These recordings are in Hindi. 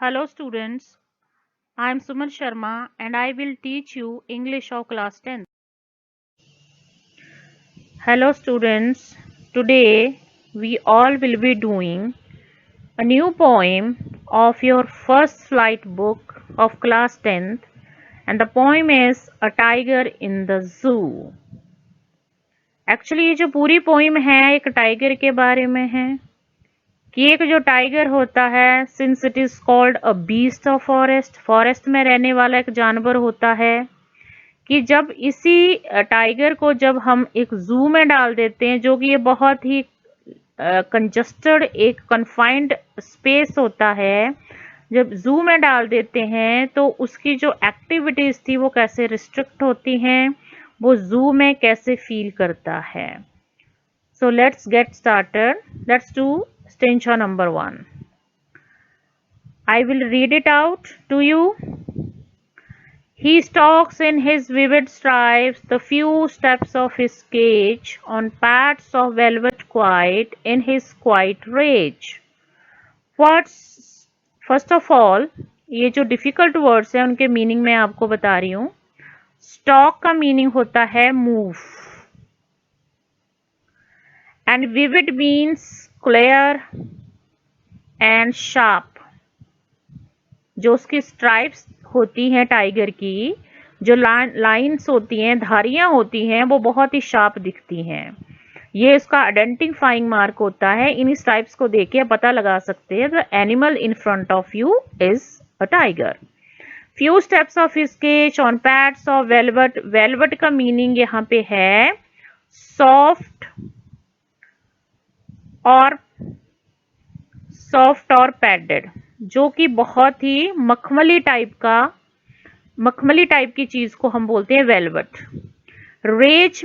Hello students, I am Suman Sharma and I will teach you English of class 10th. Hello students, today we all will be doing a new poem of your first flight book of class 10th and the poem is A Tiger in the Zoo. Actually ये जो पूरी पोइम है एक टाइगर के बारे में है कि एक जो टाइगर होता है since it is called a beast of forest में रहने वाला एक जानवर होता है कि जब इसी टाइगर को जब हम एक जू में डाल देते हैं जो कि ये बहुत ही कंजस्टेड एक कन्फाइंड स्पेस होता है, जब जू में डाल देते हैं तो उसकी जो एक्टिविटीज थी वो कैसे रिस्ट्रिक्ट होती हैं, वो जू में कैसे फील करता है. So let's get started. Let's do stanza number 1. I will read it out to you. He stalks in his vivid stripes the few steps of his cage on pads of velvet quiet in his quiet rage. What's first of all, ये जो डिफिकल्ट वर्ड्स हैं उनके मीनिंग मैं आपको बता रही हूँ. स्टॉक का मीनिंग होता है move and vivid means clear and sharp. जो उसकी स्ट्राइप्स होती हैं टाइगर की, जो लाइंस होती हैं, धारियां होती हैं, वो बहुत ही शार्प दिखती हैं. ये इसका आइडेंटिफाइंग मार्क होता है. इन स्ट्राइप्स को देख के पता लगा सकते हैं the animal in front of you is a tiger. Few steps of his cage on pads of velvet. Velvet का मीनिंग यहाँ पे है सॉफ्ट और पैडेड, जो कि बहुत ही मखमली टाइप की चीज को हम बोलते हैं वेलवेट. रेज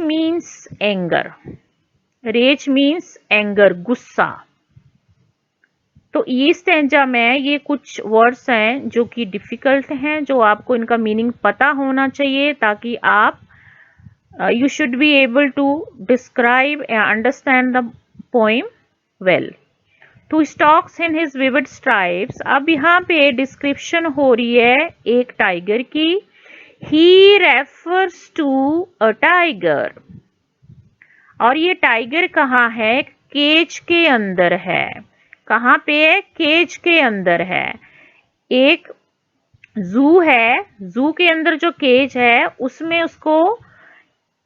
मीन्स एंगर, गुस्सा. तो ये स्टेंजा में ये कुछ वर्ड्स हैं जो कि डिफिकल्ट हैं, जो आपको इनका मीनिंग पता होना चाहिए ताकि आप you should be able to describe and understand the poem well. To stalks in his vivid stripes. अब यहाँ पे डिस्क्रिप्शन हो रही है एक टाइगर की. He refers to a tiger. और ये टाइगर कहाँ है? केज के अंदर है. कहाँ पे? केज के अंदर है. एक जू है, जू के अंदर जो केज है उसमें उसको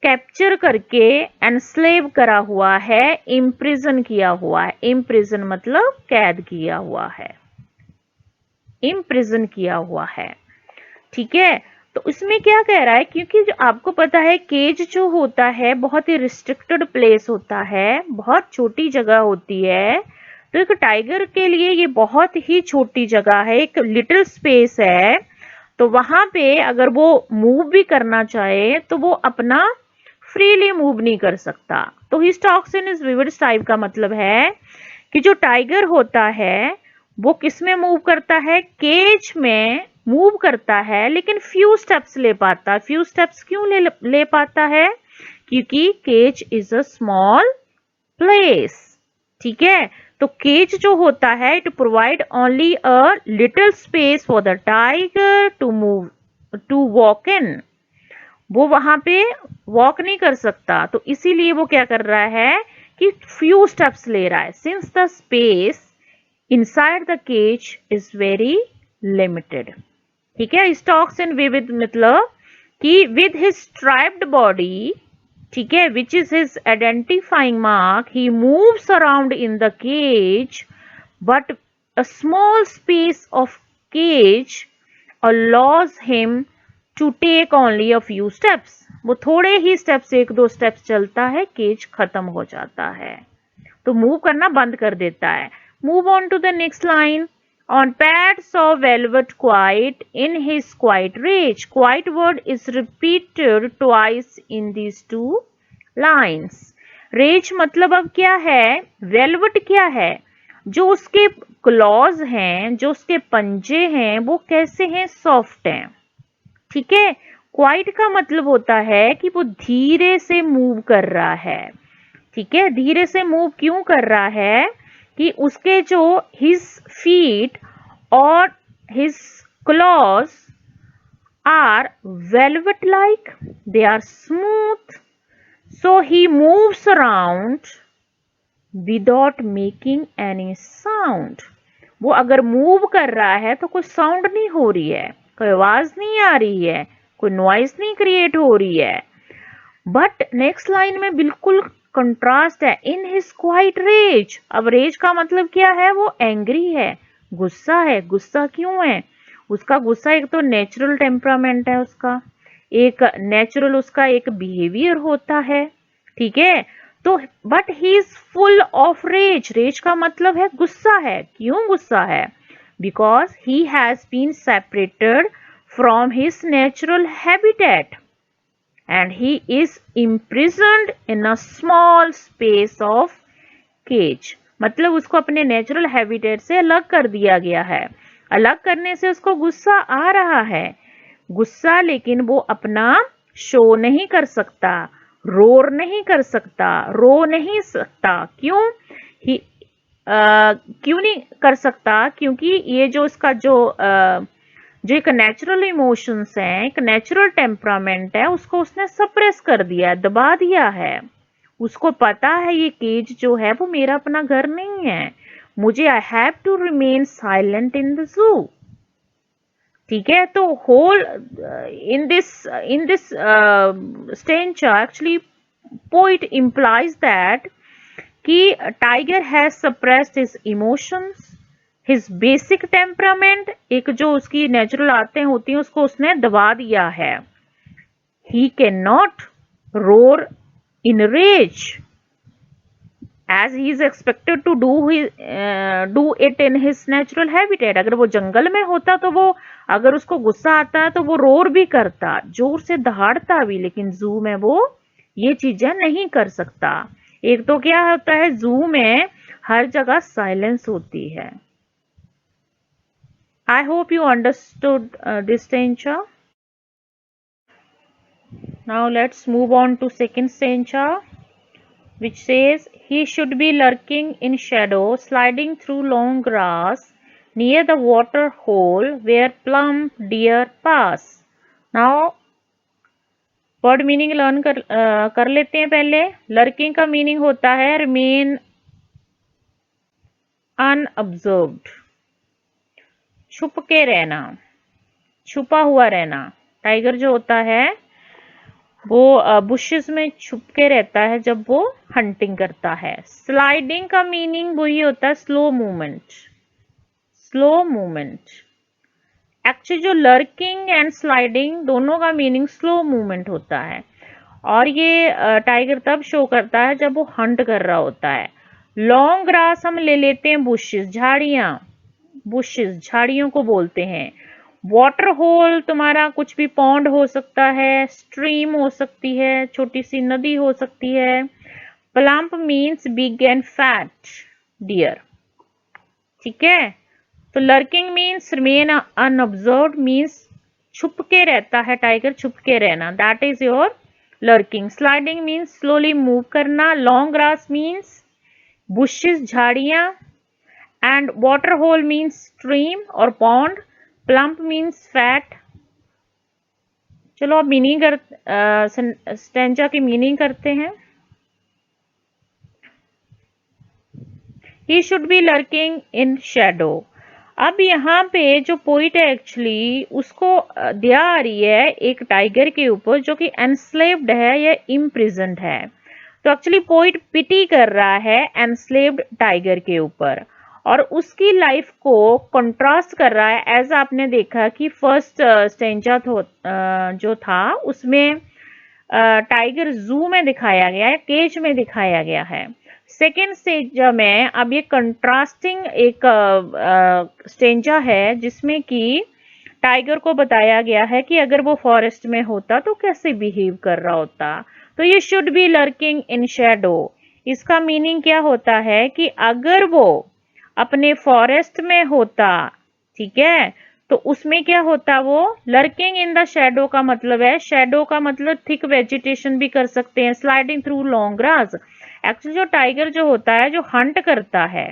कैप्चर करके एनस्लेव करा हुआ है, इम्प्रिजन किया हुआ है. इम्प्रिजन मतलब कैद किया हुआ है, इम्प्रिजन किया हुआ है. ठीक है. तो इसमें क्या कह रहा है, क्योंकि जो आपको पता है केज जो होता है बहुत ही रिस्ट्रिक्टेड प्लेस होता है, बहुत छोटी जगह होती है. तो एक टाइगर के लिए ये बहुत ही छोटी जगह है, एक लिटिल स्पेस है. तो वहां पे अगर वो मूव भी करना चाहे तो वो अपना फ्रीली मूव नहीं कर सकता. तो he stalks in his vivid stripe का मतलब है कि जो टाइगर होता है वो किस में मूव करता है? केज में मूव करता है, लेकिन फ्यू स्टेप्स ले पाता है. फ्यू स्टेप्स क्यों ले पाता है? क्योंकि cage is a small place. ठीक है. तो केज जो होता है it provide only a little space for the tiger to walk in. वो वहां पे वॉक नहीं कर सकता, तो इसीलिए वो क्या कर रहा है कि फ्यू स्टेप्स ले रहा है. Since the space inside the cage is very limited. ठीक है. स्टॉक्स इन विविड मतलब कि विद हिज स्ट्राइप्ड बॉडी, ठीक है, which is his identifying mark, he moves around in the cage but a small space of cage allows him to take only a few steps. वो थोड़े ही स्टेप्स, 1-2 स्टेप्स चलता है, केज खत्म हो जाता है, तो मूव करना बंद कर देता है. Move on to the next line. On pads of velvet quiet in his quiet rage. Quiet word is repeated twice in these two lines. Rage मतलब अब क्या है? Velvet क्या है? जो उसके क्लॉज हैं, जो उसके पंजे हैं, वो कैसे हैं? सॉफ्ट हैं. ठीक है. क्वाइट का मतलब होता है कि वो धीरे से मूव कर रहा है. ठीक है. धीरे से मूव क्यों कर रहा है? कि उसके जो हिज फीट और his claws are velvet like, they are smooth, so he moves around without making any sound. वो अगर मूव कर रहा है तो कोई साउंड नहीं हो रही है, कोई आवाज नहीं आ रही है, कोई नॉइज नहीं क्रिएट हो रही है। बट नेक्स्ट लाइन में बिल्कुल कंट्रास्ट है, इन हिज क्वाइट रेज। अब रेज का मतलब क्या है, वो एंग्री है, गुस्सा है। गुस्सा क्यों है? उसका गुस्सा एक तो नेचुरल टेम्परामेंट है उसका, एक नेचुरल उसका एक बिहेवियर होता है, ठीक है। तो but he is full of rage. Rage का मतलब है गुस्सा है। क्यों गुस्सा है? Because he has been separated from his natural habitat and he is imprisoned in a small space of cage। मतलब उसको अपने नेचुरल हैबिटेट से अलग कर दिया गया है। अलग करने से उसको गुस्सा आ रहा है, गुस्सा, लेकिन वो अपना शो नहीं कर सकता, रोर नहीं कर सकता, रो नहीं सकता। क्यों ही क्यों नहीं कर सकता? क्योंकि ये जो इसका जो एक नेचुरल इमोशंस है, एक नेचुरल टेम्परामेंट है, उसको उसने सप्रेस कर दिया है, दबा दिया है। उसको पता है ये केज जो है वो मेरा अपना घर नहीं है, मुझे I have to remain silent in the zoo. ठीक है, तो whole in this stanza actually poet implies that कि tiger has suppressed his emotions, his basic temperament, एक जो उसकी नेचुरल आदतें होती हैं उसको उसने दबा दिया है। He can not roar in rage as he is expected to do it in his natural habitat. अगर वो जंगल में होता तो वो, अगर उसको गुस्सा आता है तो वो रोर भी करता, जोर से दहाड़ता भी, लेकिन जू में वो ये चीजें नहीं कर सकता। एक तो क्या होता है, जू में हर जगह साइलेंस होती है। I hope you understood this stanza. Now let's move on to second stanza, which says, he should be lurking in shadow, sliding through long grass near the water hole where plump deer pass. Now word meaning learn कर लेते हैं पहले। लर्किंग का मीनिंग होता है रिमेन अनऑब्जर्व्ड, छुप के रहना, छुपा हुआ रहना। टाइगर जो होता है वो बुशेस में छुप के रहता है जब वो हंटिंग करता है। स्लाइडिंग का मीनिंग वही होता है slow movement, slow movement. Actually जो लर्किंग एंड स्लाइडिंग दोनों का मीनिंग स्लो मूवमेंट होता है, और ये टाइगर तब शो करता है जब वो हंट कर रहा होता है। लॉन्ग ग्रास हम ले लेते हैं बुशेस, झाड़ियां, बुशेस झाड़ियों को बोलते हैं। वाटर होल तुम्हारा कुछ भी पॉन्ड हो सकता है, स्ट्रीम हो सकती है, छोटी सी नदी हो सकती है। Plump means big and fat deer. ठीक है, तो lurking means remain unobserved, means छुप के रहता है टाइगर, छुप के रहना, that is your lurking. Sliding means slowly move करना। लॉन्ग ग्रास मीन्स बुशेस झाड़ियां, and water hole means stream और पॉन्ड। Plump means fat. चलो अब मीनिंग स्टेंजा की मीनिंग करते हैं। He should be lurking in shadow. अब यहाँ पे जो पोइट है एक्चुअली उसको दया आ रही है एक टाइगर के ऊपर जो कि एनस्लेव्ड है या इम्प्रिजन्ड है। तो एक्चुअली पोइट पिटी कर रहा है एनस्लेव्ड टाइगर के ऊपर और उसकी लाइफ को कंट्रास्ट कर रहा है। एज आपने देखा कि फर्स्ट स्टेंजा जो था उसमें टाइगर जू में दिखाया गया है, केज में दिखाया गया है। सेकेंड स्टेज में अब ये कंट्रास्टिंग एक स्टेंजा है जिसमें कि टाइगर को बताया गया है कि अगर वो फॉरेस्ट में होता तो कैसे बिहेव कर रहा होता। तो ये should be lurking in shadow, इसका मीनिंग क्या होता है कि अगर वो अपने फॉरेस्ट में होता, ठीक है, तो उसमें क्या होता, वो लर्किंग इन द शेडो का मतलब है, शेडो का मतलब थिक वेजिटेशन भी कर सकते हैं, sliding through long grass. Actually जो टाइगर जो होता है जो हंट करता है,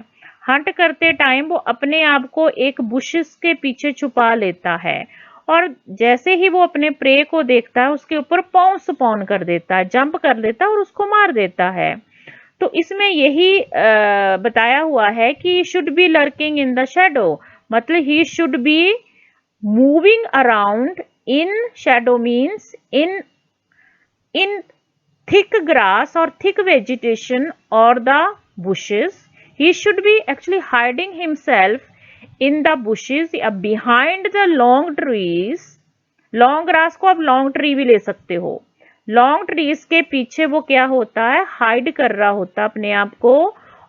हंट करते टाइम वो अपने आप को एक बुशेस के पीछे छुपा लेता है और जैसे ही वो अपने प्रे को देखता है उसके ऊपर पाउंस अपॉन कर देता है, जंप कर लेता है और उसको मार देता है। तो इसमें यही बताया हुआ है कि should be lurking in the shadow, मतलब he should be moving around in shadow means in thick grass or thick vegetation or the bushes. He should be actually hiding himself in the bushes behind the long trees. Long grass को आप लॉन्ग ट्री भी ले सकते हो। लॉन्ग ट्रीज के पीछे वो क्या होता है, हाइड कर रहा होता है अपने आप को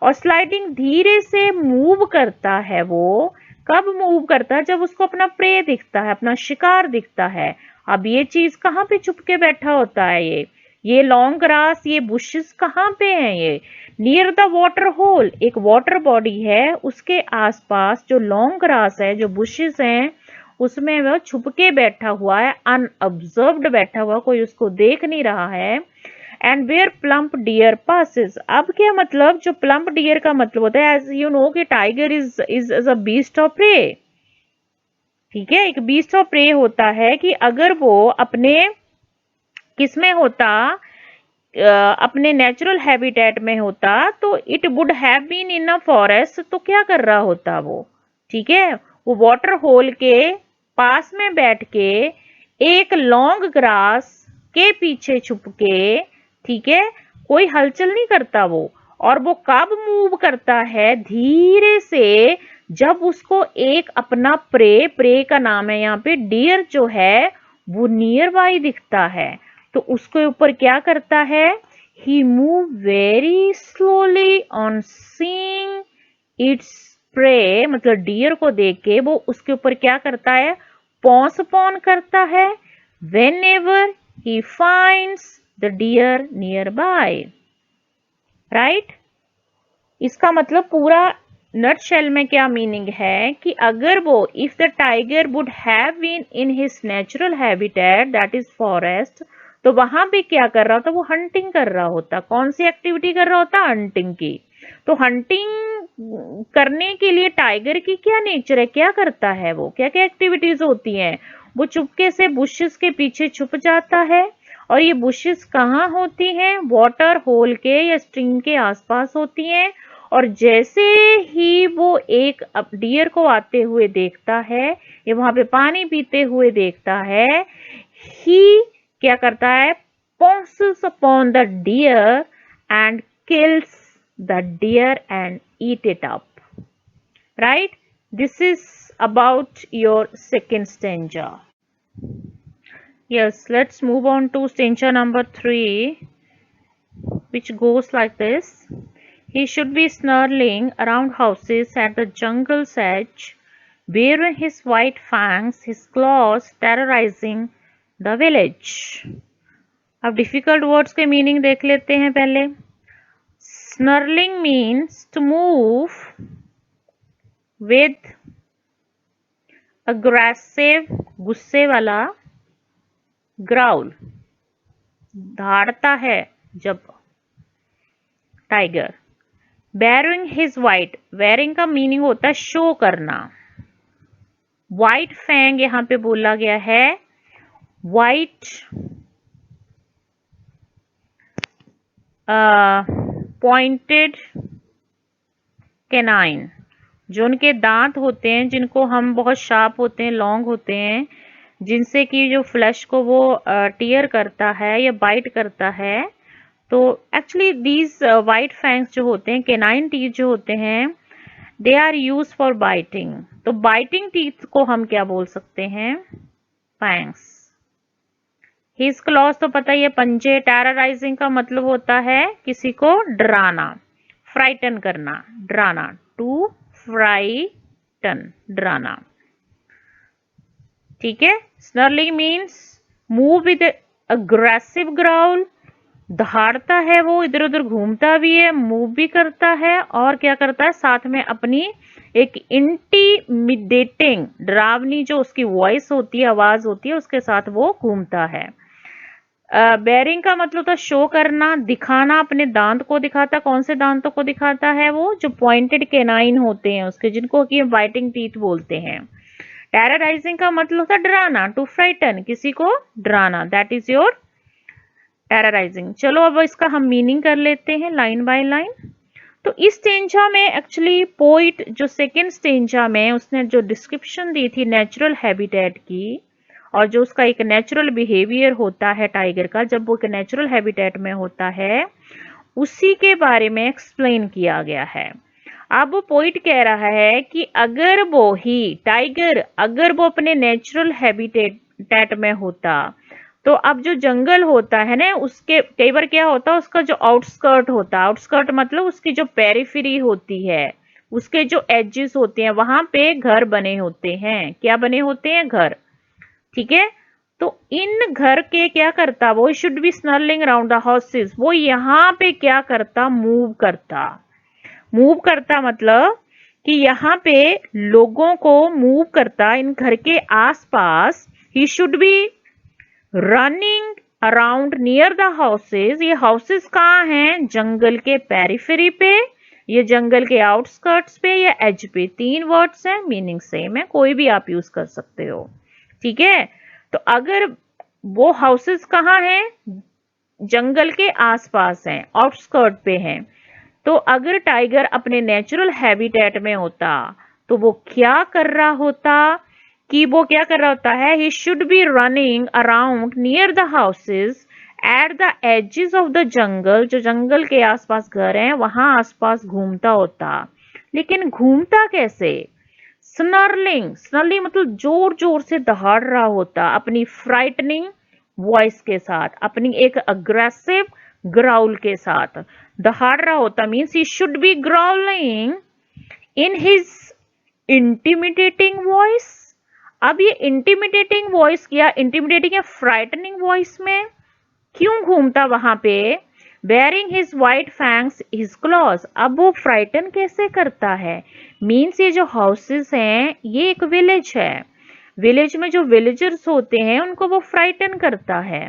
और स्लाइडिंग धीरे से मूव करता है। वो कब मूव करता है, जब उसको अपना प्रे दिखता है, अपना शिकार दिखता है। अब ये चीज कहाँ पे छुप के बैठा होता है, ये लॉन्ग ग्रास, ये बुशेस कहाँ पे हैं, ये नियर द वाटर होल, एक वाटर बॉडी है उसके आसपास जो लॉन्ग ग्रास है, जो बुशेस हैं उसमें वह छुप के बैठा हुआ है, अनऑब्जर्व्ड बैठा हुआ, कोई उसको देख नहीं रहा है। And where plump deer passes, अब क्या मतलब, जो प्लम्प डियर का मतलब होता है, एज यू नो कि tiger is a beast of prey. ठीक है, एक बीस्ट ऑफ प्रे होता है कि अगर वो अपने किसमें होता, अपने नेचुरल हैबिटेट में होता तो it would have been in a forest, तो क्या कर रहा होता वो, ठीक है, वो वाटर होल के पास में बैठ के एक लॉन्ग ग्रास के पीछे छुप के, ठीक है, कोई हलचल नहीं करता वो। और वो कब मूव करता है, धीरे से, जब उसको एक अपना प्रे का नाम है यहाँ पे डियर जो है वो नियर बाई दिखता है, तो उसके ऊपर क्या करता है, he move very slowly on seeing its prey, मतलब डियर को देख के वो उसके ऊपर क्या करता है, पॉन्स अपॉन करता है। Whenever he finds the deer nearby, right. इसका मतलब पूरा नट शेल में क्या मीनिंग है कि अगर वो, if the tiger would have been in his natural habitat that is forest, तो वहां पे क्या कर रहा होता, वो हंटिंग कर रहा होता। कौन सी एक्टिविटी कर रहा होता, हंटिंग की। तो हंटिंग करने के लिए टाइगर की क्या नेचर है, क्या करता है वो, क्या क्या एक्टिविटीज होती हैं, वो चुपके से बुशेस के पीछे छुप जाता है। और ये बुशेस कहाँ होती हैं, वाटर होल के या स्ट्रीम के आसपास होती हैं। और जैसे ही वो एक डियर को आते हुए देखता है या वहां पे पानी पीते हुए देखता है, ही क्या करता है, pounces upon the deer and kills the deer and eat it up, right? This is about your second stanza. Yes, let's move on to stanza number 3, which goes like this. He should be snarling around houses at the jungle's edge, bearing his white fangs, his claws terrorizing the village. अब डिफिकल्ट वर्ड्स के मीनिंग देख लेते हैं पहले। Snarling means to move with aggressive, गुस्से वाला, ग्राउल, धाड़ता है जब tiger. Baring his white, baring का मीनिंग होता है शो करना। वाइट फैंग यहां पे बोला गया है, वाइट पॉइंटेड कैनाइन, जो उनके दांत होते हैं जिनको हम बहुत शार्प होते हैं, लॉन्ग होते हैं, जिनसे कि जो फ्लैश को वो टीयर करता है या बाइट करता है। तो एक्चुअली दीज वाइट फैंग्स जो होते हैं, कैनाइन टीथ जो होते हैं, they are use for biting. तो बाइटिंग टीथ को हम क्या बोल सकते हैं, फैंग्स। हिज क्लॉज तो पता ही है, पंजे। टेरराइजिंग का मतलब होता है किसी को डराना, फ्राइटन करना, डराना, टू फ्राइटन, डराना। ठीक है। Snarling means move with aggressive growl, दहाड़ता है वो, इधर उधर घूमता भी है, मूव भी करता है, और क्या करता है, साथ में अपनी एक इंटीमिडेटिंग, डरावनी जो उसकी वॉइस होती है, आवाज होती है, उसके साथ वो घूमता है। बेयरिंग का मतलब होता है शो करना, दिखाना, अपने दांत को दिखाता। कौन से दांतों को दिखाता है? वो जो पॉइंटेड केनाइन होते हैं उसके, जिनको कि बाइटिंग टीथ बोलते हैं। टेरराइजिंग का मतलब होता है डराना, टू फ्राइटन, किसी को डराना, दैट इज योर टेरराइजिंग। चलो अब इसका हम मीनिंग कर लेते हैं लाइन बाय लाइन। तो इस स्टेंजा में एक्चुअली पोइट जो सेकेंड स्टेंजा में उसने जो डिस्क्रिप्शन दी थी नेचुरल हैबिटेट की, और जो उसका एक नेचुरल बिहेवियर होता है टाइगर का जब वो एक नेचुरल हैबिटेट में होता है, उसी के बारे में एक्सप्लेन किया गया है। अब वो पोइट कह रहा है कि अगर वो ही टाइगर, अगर वो अपने नेचुरल हैबिटेट में होता, तो अब जो जंगल होता है ना, उसके कई बार क्या होता है, उसका जो आउटस्कर्ट होता है, आउटस्कर्ट मतलब उसकी जो पेरिफेरी होती है, उसके जो एजेस होते हैं, वहां पे घर बने होते हैं। क्या बने होते हैं? घर। ठीक है। तो इन घर के क्या करता वो, should be snarling around the houses, वो यहाँ पे क्या करता? मूव करता। मूव करता मतलब कि यहाँ पे लोगों को मूव करता इन घर के आसपास। ही should be running around near the houses. ये हाउसेस कहाँ हैं? जंगल के पेरिफेरी पे, ये जंगल के आउटस्कर्ट्स पे या एज पे। तीन वर्ड्स हैं, मीनिंग सेम है, कोई भी आप यूज कर सकते हो। ठीक है। तो अगर वो हाउसेस कहाँ हैं? जंगल के आसपास हैं, आउटस्कर्ट पे हैं। तो अगर टाइगर अपने नेचुरल हैबिटेट में होता तो वो क्या कर रहा होता? कि वो क्या कर रहा होता है? He should be running around near the houses at the edges of the jungle, जो जंगल के आसपास घर हैं वहां आसपास घूमता होता। लेकिन घूमता कैसे? स्नर्लिंग, स्नर्लिंग मतलब जोर जोर से दहाड़ रहा होता, अपनी फ्राइटनिंग वॉइस के साथ, अपनी एक अग्रेसिव ग्राउल के साथ दहाड़ रहा होता। Means he should B growling in his intimidating voice. अब ये इंटिमिडेटिंग वॉइस क्या, इंटिमिडेटिंग या फ्राइटनिंग वॉइस में क्यों घूमता वहां पे? Bearing his white fangs his clause. अब वो फ्राइटन कैसे करता है? मीन्स ये जो हाउसेस हैं ये एक विलेज है, विलेज में जो विलेजर्स होते हैं उनको वो फ्राइटन करता है।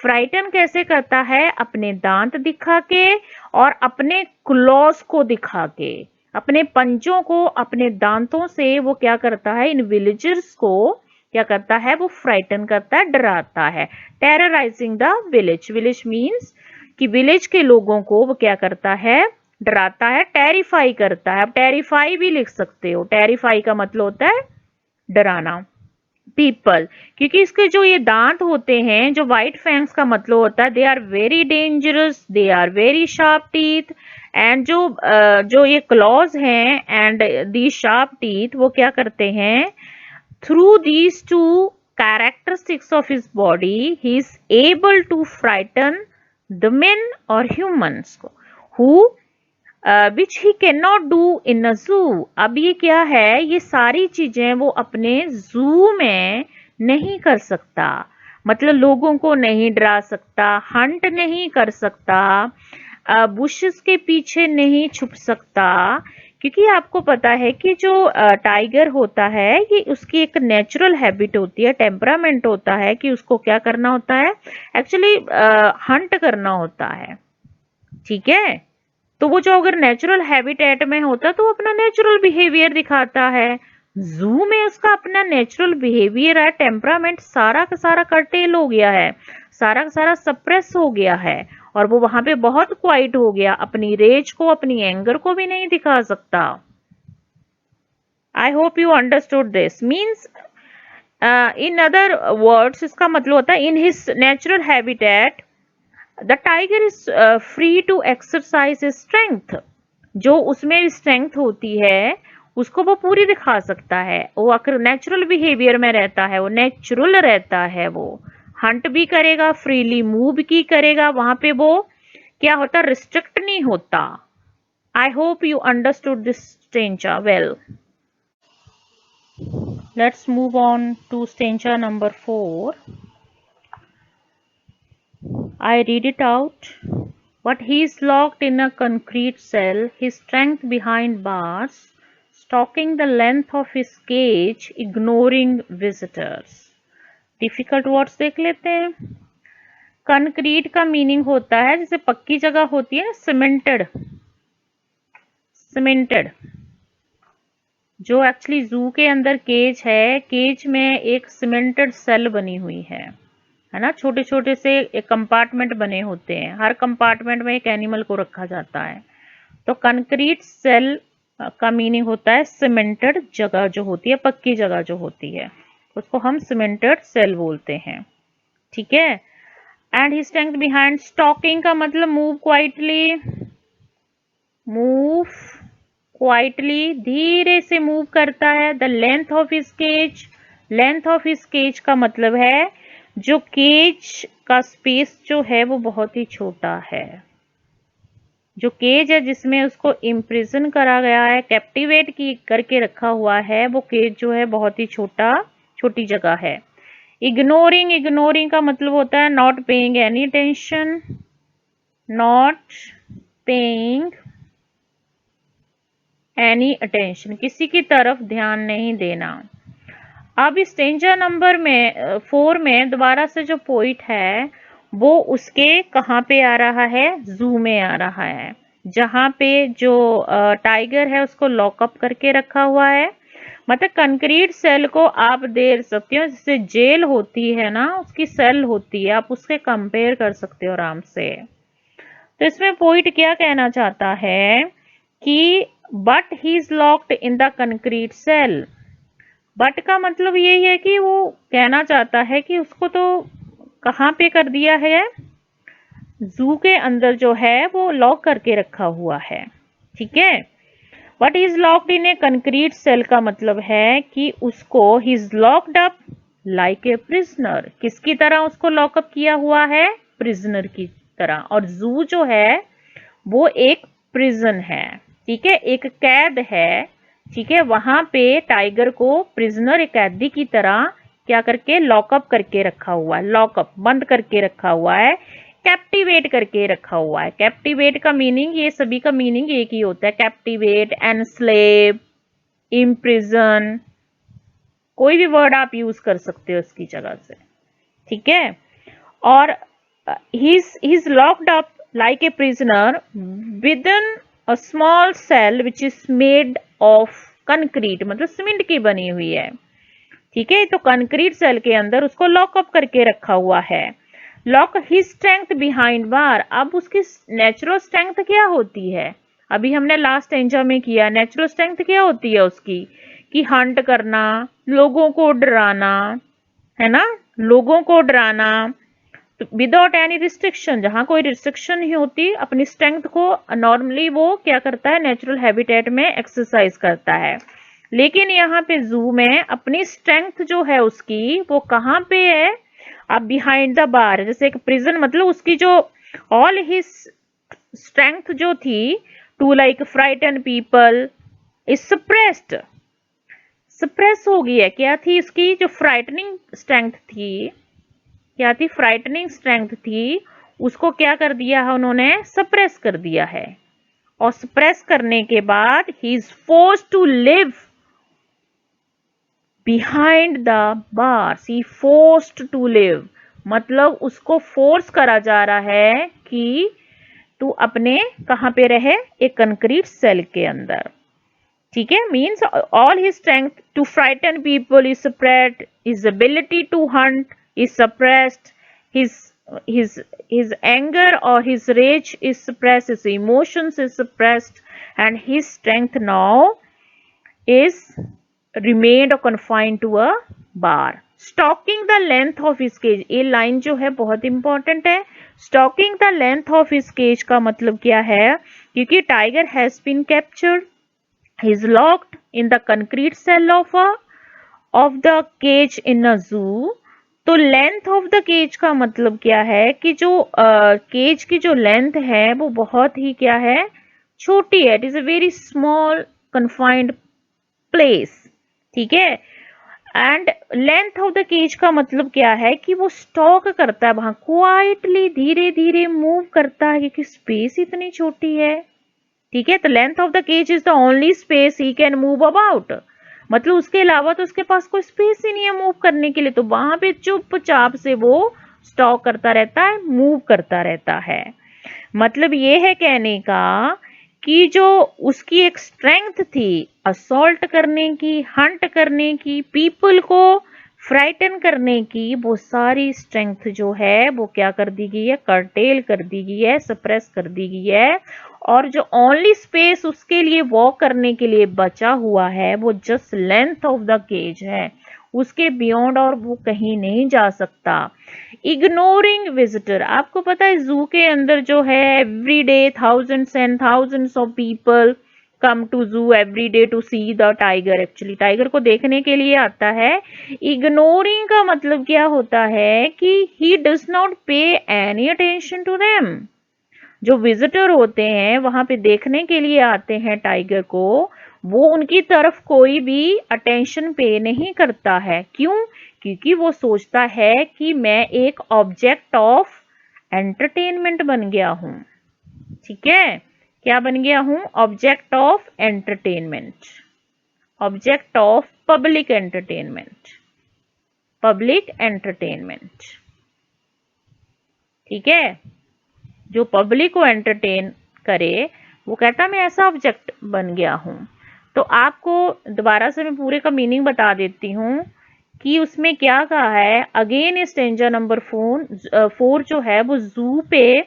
फ्राइटन कैसे करता है? अपने दांत दिखा के और अपने क्लॉज को दिखा के, अपने पंजों को, अपने दांतों से वो क्या करता है? इन विलेजर्स को क्या करता है? वो फ्राइटन करता है, डराता है। Terrorising the village, village means कि विलेज के लोगों को वो क्या करता है? डराता है, टेरिफाई करता है। अब टेरिफाई भी लिख सकते हो, टेरिफाई का मतलब होता है डराना। पीपल, क्योंकि इसके जो ये दांत होते हैं, जो व्हाइट फैंग्स का मतलब होता है, they are very dangerous, they are very sharp teeth. And जो ये क्लॉज हैं एंड दी शार्प टीथ, वो क्या करते हैं? Through these two characteristics of his body, he is able to frighten the men or humans who which he can not do in a zoo. अब ये क्या है? ये सारी चीजें वो अपने जू में नहीं कर सकता, मतलब लोगों को नहीं डरा सकता, हंट नहीं कर सकता, बुशेस के पीछे नहीं छुप सकता। क्योंकि आपको पता है कि जो टाइगर होता है ये उसकी एक नेचुरल हैबिट होती है, टेम्परामेंट होता है कि उसको क्या करना होता है? एक्चुअली हंट करना होता है। ठीक है। तो वो जो अगर नेचुरल हैबिटेट में होता तो वो अपना नेचुरल बिहेवियर दिखाता है। जू में उसका अपना नेचुरल बिहेवियर है, टेम्परामेंट सारा का सारा कर्टेल हो गया है, सारा का सारा सप्रेस हो गया है, और वो वहां पे बहुत क्वाइट हो गया, अपनी रेज को, अपनी एंगर को भी नहीं दिखा सकता। I hope you understood this. Means in other words इसका मतलब होता है in his natural habitat the tiger is free to exercise strength. जो उसमें स्ट्रेंथ होती है उसको वो पूरी दिखा सकता है। वो अगर नेचुरल बिहेवियर में रहता है, वो नेचुरल रहता है, वो हंट भी करेगा, फ्रीली मूव भी करेगा, वहां पे वो क्या होता? रिस्ट्रिक्ट नहीं होता। I hope you understood this stanza well. Let's move on to stanza number 4। I read it out. But he is locked in a concrete cell, his strength behind bars, stalking the length of his cage, ignoring visitors. Difficult words देख लेते हैं। कंक्रीट का मीनिंग होता है जैसे पक्की जगह होती है ना, सीमेंटेड, सीमेंटेड। जो एक्चुअली जू के अंदर केज है, केज में एक सीमेंटेड सेल बनी हुई है ना, छोटे छोटे से एक कंपार्टमेंट बने होते हैं, हर कंपार्टमेंट में एक एनिमल को रखा जाता है। तो कंक्रीट सेल का मीनिंग होता है सीमेंटेड जगह जो होती है, पक्की जगह जो होती है, उसको हम सीमेंटेड सेल बोलते हैं। ठीक है। And he strength behind, stalking का मतलब मूव क्वाइटली, मूव क्वाइटली, धीरे से मूव करता है। The length of his cage, length of his cage का मतलब है जो केज का स्पेस जो है वो बहुत ही छोटा है। जो केज है जिसमें उसको इम्प्रिजन करा गया है, कैप्टिवेट की करके रखा हुआ है, वो केज जो है बहुत ही छोटा, छोटी जगह है। इग्नोरिंग, इग्नोरिंग का मतलब होता है not paying any attention, not paying any attention, किसी की तरफ ध्यान नहीं देना। अब इस स्टेंजा नंबर में 4 में दोबारा से जो पोइट है वो उसके कहाँ पे आ रहा है, जू में आ रहा है, जहाँ पे जो टाइगर है उसको लॉकअप करके रखा हुआ है। मतलब कंक्रीट सेल को आप देख सकते हो, जैसे जेल होती है ना, उसकी सेल होती है, आप उसके कंपेयर कर सकते हो आराम से। तो इसमें पोइट क्या कहना चाहता है कि but he is locked in the concrete cell. But का मतलब यही है कि वो कहना चाहता है कि उसको तो कहाँ पे कर दिया है, जू के अंदर जो है वो लॉक करके रखा हुआ है। ठीक है। But is locked in a concrete cell का मतलब है कि उसको he is locked up like a prisoner, किसकी तरह उसको लॉकअप किया हुआ है, प्रिजनर की तरह। और जू जो है वो एक प्रिजन है, ठीक है, एक कैद है। ठीक है, वहां पे टाइगर को प्रिजनर, एक कैदी की तरह क्या करके लॉकअप करके रखा हुआ है, लॉकअप बंद करके रखा हुआ है, कैप्टिवेट करके रखा हुआ है। कैप्टिवेट का मीनिंग, ये सभी का मीनिंग एक ही होता है, कैप्टिवेट, एनस्लेव, इम्प्रिजन, कोई भी वर्ड आप यूज कर सकते हो इसकी जगह से। ठीक है। और he's locked up like a prisoner within a small cell which is made of concrete, मतलब सीमेंट की बनी हुई है। ठीक है, तो कंक्रीट सेल के अंदर उसको लॉकअप करके रखा हुआ है। लॉक हिज स्ट्रेंथ बिहाइंड बार, अब उसकी नेचुरल स्ट्रेंथ क्या होती है, अभी हमने लास्ट एंजा में किया, नेचुरल स्ट्रेंथ क्या होती है उसकी, कि हंट करना, लोगों को डराना, है ना, लोगों को डराना विदाउट एनी रिस्ट्रिक्शन, जहां कोई रिस्ट्रिक्शन नहीं होती, अपनी स्ट्रेंथ को नॉर्मली वो क्या करता है, नेचुरल हैबिटेट में एक्सरसाइज करता है। लेकिन यहाँ पे जू में अपनी स्ट्रेंथ जो है उसकी वो कहाँ पे है, अब बिहाइंड द बार, जैसे एक प्रिजन, मतलब उसकी जो ऑल हिज स्ट्रेंथ जो थी to like frighten people is suppressed, suppress हो गई है। क्या थी इसकी जो फ्राइटनिंग स्ट्रेंथ थी, क्या थी, फ्राइटनिंग स्ट्रेंथ थी, उसको क्या कर दिया है उन्होंने, सप्रेस कर दिया है। और सप्रेस करने के बाद he is force to live behind the bars, he forced to live, मतलब उसको फोर्स करा जा रहा है कि तू अपने कहां पे रहे, एक कंक्रीट सेल के अंदर। ठीक है, means all his strength to frighten people is suppressed, his ability to hunt is suppressed, his his his anger or his rage is suppressed, his emotions is suppressed, and his strength now is remained or confined to a bar. Stalking the length of his cage, ये लाइन जो है बहुत इंपॉर्टेंट है। Stalking the length of his cage का मतलब क्या है, क्योंकि tiger has been captured, he is locked in the concrete cell of the cage in a zoo। तो लेंथ ऑफ द केज का मतलब क्या है कि जो केज की जो लेंथ है वो बहुत ही क्या है, छोटी है, it is a very small confined place. ठीक है। And length of the cage का मतलब क्या है कि वो स्टॉक करता है वहां, क्वाइटली, धीरे धीरे मूव करता है क्योंकि स्पेस इतनी छोटी है। ठीक है, तो length of the cage is the only space he can move about, मतलब उसके अलावा तो उसके पास कोई स्पेस ही नहीं है मूव करने के लिए, तो वहां पे चुपचाप से वो स्टॉक करता रहता है, मूव करता रहता है। मतलब ये है कहने का कि जो उसकी एक स्ट्रेंथ थी असॉल्ट करने की, हंट करने की, पीपल को फ्राइटन करने की, वो सारी स्ट्रेंथ जो है वो क्या कर दी गई है, कर्टेल कर दी गई है, सप्रेस कर दी गई है। और जो ओनली स्पेस उसके लिए वॉक करने के लिए बचा हुआ है वो just length of the cage है, उसके बियॉन्ड और वो कहीं नहीं जा सकता। इग्नोरिंग विजिटर, आपको पता है जू के अंदर जो है every day thousands and thousands of people come to zoo every day to see the tiger, actually tiger को देखने के लिए आता है। इग्नोरिंग का मतलब क्या होता है कि ही डज नॉट पे एनी अटेंशन टू देम। जो विजिटर होते हैं वहां पे देखने के लिए आते हैं टाइगर को, वो उनकी तरफ कोई भी अटेंशन पे नहीं करता है। क्यों? क्योंकि वो सोचता है कि मैं एक ऑब्जेक्ट ऑफ एंटरटेनमेंट बन गया हूं। ठीक है, क्या बन गया हूं? Object of entertainment, object of public entertainment, public entertainment. ठीक है, जो पब्लिक को एंटरटेन करे वो कहता मैं ऐसा ऑब्जेक्ट बन गया हूं। तो आपको दोबारा से मैं पूरे का मीनिंग बता देती हूँ कि उसमें क्या कहा है। अगेन स्टेंजा नंबर 4 जो है वो जू पे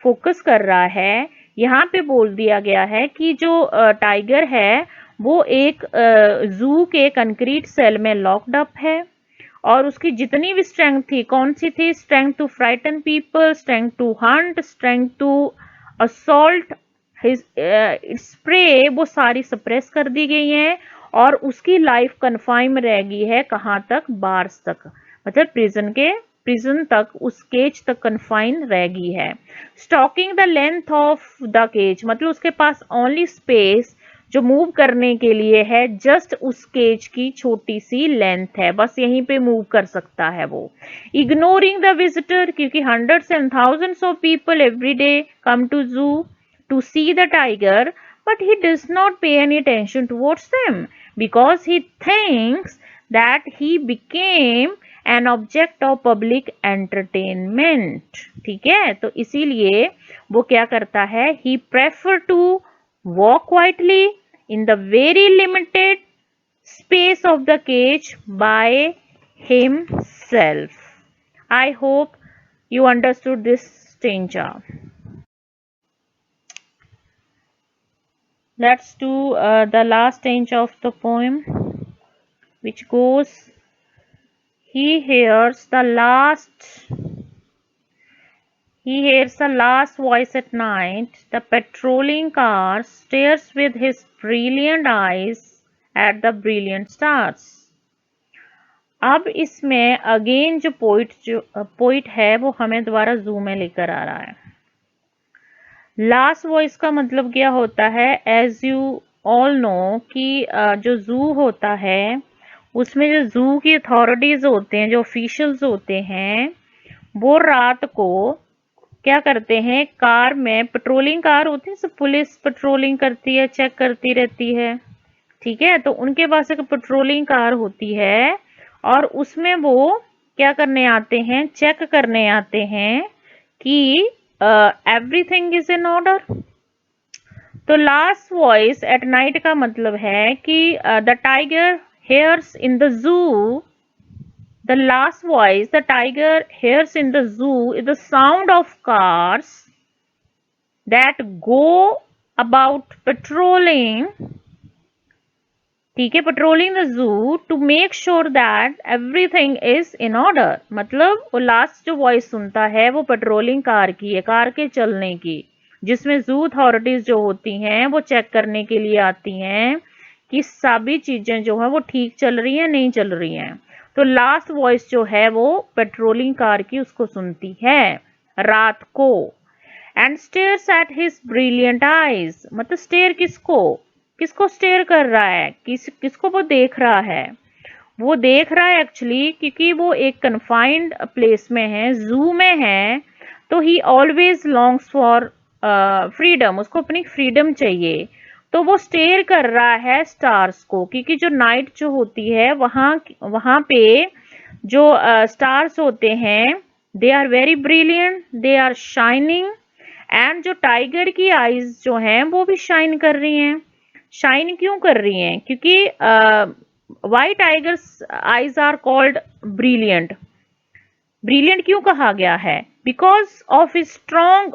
फोकस कर रहा है। यहाँ पे बोल दिया गया है कि जो टाइगर है वो एक जू के कंक्रीट सेल में लॉक्ड अप है, और उसकी जितनी भी स्ट्रेंथ थी, कौन सी थी? Strength to frighten people, strength to hunt, strength to assault his spray, वो सारी सप्रेस कर दी गई हैं। और उसकी लाइफ कन्फाइन रह गई है कहाँ तक? बार्स तक, मतलब प्रिजन तक, उस केज तक कन्फाइन रह गई है। Stalking the length of the cage, मतलब उसके पास ओनली स्पेस जो मूव करने के लिए है जस्ट उस केज की छोटी सी लेंथ है, बस यहीं पे मूव कर सकता है वो। इग्नोरिंग द विजिटर, क्योंकि hundreds and thousands of people every day come to zoo to see the tiger, but he does not pay any attention towards them because he thinks that he became an object of public entertainment। ठीक है, तो इसीलिए वो क्या करता है? he prefer to walk quietly in the very limited space of the cage by himself। I hope you understood this stanza। Let's do the last stanza of the poem, which goes, he hears the last voice at night, the patrolling car stares with his brilliant eyes at the brilliant stars। अब इसमें अगेन जो पोइट है वो हमें दोबारा जू में लेकर आ रहा है। लास्ट वॉइस का मतलब क्या होता है? एज यू ऑल नो कि जो जू होता है उसमें जो जू की अथॉरिटीज होते हैं, जो ऑफिशियल्स होते हैं, वो रात को क्या करते हैं? कार में, पेट्रोलिंग कार होती है, सब पुलिस पेट्रोलिंग करती है, चेक करती रहती है। ठीक है, तो उनके पास एक पेट्रोलिंग कार होती है और उसमें वो क्या करने आते हैं? चेक करने आते हैं कि एवरीथिंग इज इन ऑर्डर। तो लास्ट वॉइस एट नाइट का मतलब है कि the tiger hears in the zoo, the last voice the tiger hears in the zoo is the sound of cars that go about patrolling. ठीक है, patrolling the zoo to make sure that everything is in order. मतलब वो लास्ट जो वॉइस सुनता है वो पेट्रोलिंग कार की है, कार के चलने की, जिसमें जू अथॉरिटीज जो होती हैं वो चेक करने के लिए आती हैं कि सभी चीजें जो है वो ठीक चल रही हैं, नहीं चल रही हैं। तो लास्ट वॉइस जो है वो पेट्रोलिंग कार की उसको सुनती है रात को। And stairs at his brilliant eyes, मतलब स्टेयर किसको स्टेयर कर रहा है? किसको वो देख रहा है? वो देख रहा है एक्चुअली, क्योंकि वो एक कन्फाइंड प्लेस में है, जू में है, तो ही ऑलवेज लॉन्ग्स फॉर फ्रीडम, उसको अपनी फ्रीडम चाहिए। तो वो स्टेयर कर रहा है स्टार्स को, क्योंकि जो नाइट जो होती है वहां पे जो स्टार्स होते हैं they are very brilliant, they are shining. And जो टाइगर की आईज जो हैं वो भी शाइन कर रही हैं। शाइन क्यों कर रही हैं? क्योंकि why tigers eyes are called brilliant. Brilliant क्यों कहा गया है? Because of strong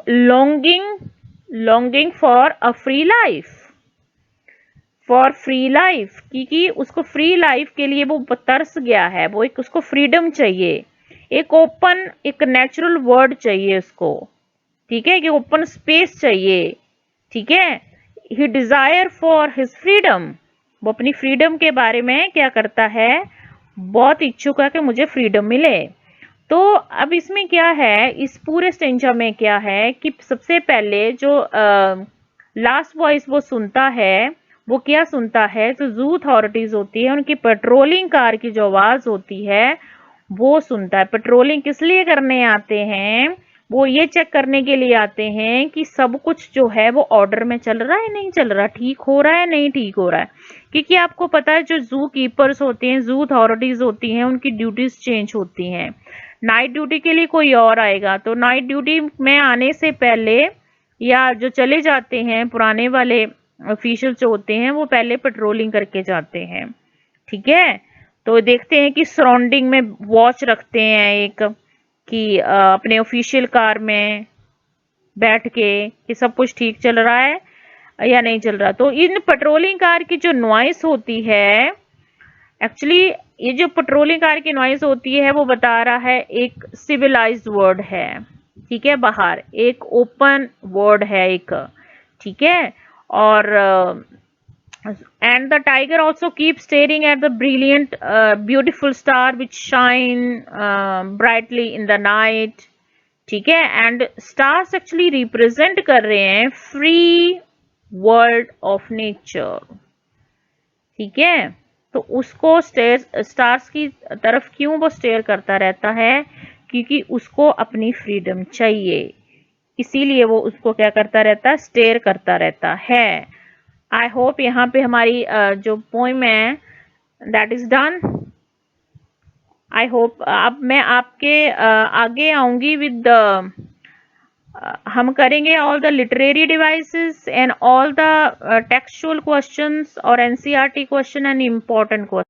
longing for a free life, for free life, क्योंकि उसको फ्री लाइफ के लिए वो तरस गया है, वो एक उसको फ्रीडम चाहिए, एक ओपन, एक नेचुरल वर्ल्ड चाहिए उसको, ठीक है, कि ओपन स्पेस चाहिए, ठीक है। He desire for his freedom, वो अपनी फ्रीडम के बारे में क्या करता है, बहुत इच्छुक है कि मुझे फ्रीडम मिले। तो अब इसमें क्या है, इस पूरे स्टेंजा में क्या है कि सबसे पहले जो लास्ट वॉइस वो सुनता है, वो क्या सुनता है, जो जू अथॉरिटीज होती है उनकी पेट्रोलिंग कार की जो आवाज होती है वो सुनता है। पेट्रोलिंग किस लिए करने आते हैं? वो ये चेक करने के लिए आते हैं कि सब कुछ जो है वो ऑर्डर में चल रहा है नहीं चल रहा, ठीक हो रहा है नहीं ठीक हो रहा है। क्योंकि आपको पता है जो जू कीपर्स होते हैं, जू अथॉरिटीज होती हैं, उनकी ड्यूटीज चेंज होती हैं। नाइट ड्यूटी के लिए कोई और आएगा, तो नाइट ड्यूटी में आने से पहले या जो चले जाते हैं पुराने वाले ऑफिशियल जो होते हैं वो पहले पेट्रोलिंग करके जाते हैं, ठीक है। तो देखते हैं कि सराउंडिंग में वॉच रखते हैं एक, कि अपने ऑफिशियल कार में बैठ के कि सब कुछ ठीक चल रहा है या नहीं चल रहा। तो इन पेट्रोलिंग कार की जो नॉइस होती है, एक्चुअली ये जो पेट्रोलिंग कार की नॉइस होती है वो बता रहा है एक सिविलाइज्ड वर्ल्ड है, ठीक है, बाहर एक ओपन वर्ल्ड है एक, ठीक है। और and the tiger also keeps staring at the brilliant beautiful star which shine brightly in the night, ठीक है। एंड स्टार्स एक्चुअली रिप्रेजेंट कर रहे हैं फ्री वर्ल्ड ऑफ नेचर, ठीक है। तो उसको स्टार्स की तरफ क्यों वो स्टेयर करता रहता है? क्योंकि उसको अपनी फ्रीडम चाहिए, इसीलिए वो उसको क्या करता रहता है, स्टेयर करता रहता है। आई होप यहाँ पे हमारी जो पोइम है that is done. I hope अब मैं आपके आगे आऊंगी विद हम करेंगे all the literary devices and all the textual questions और NCERT question and important question.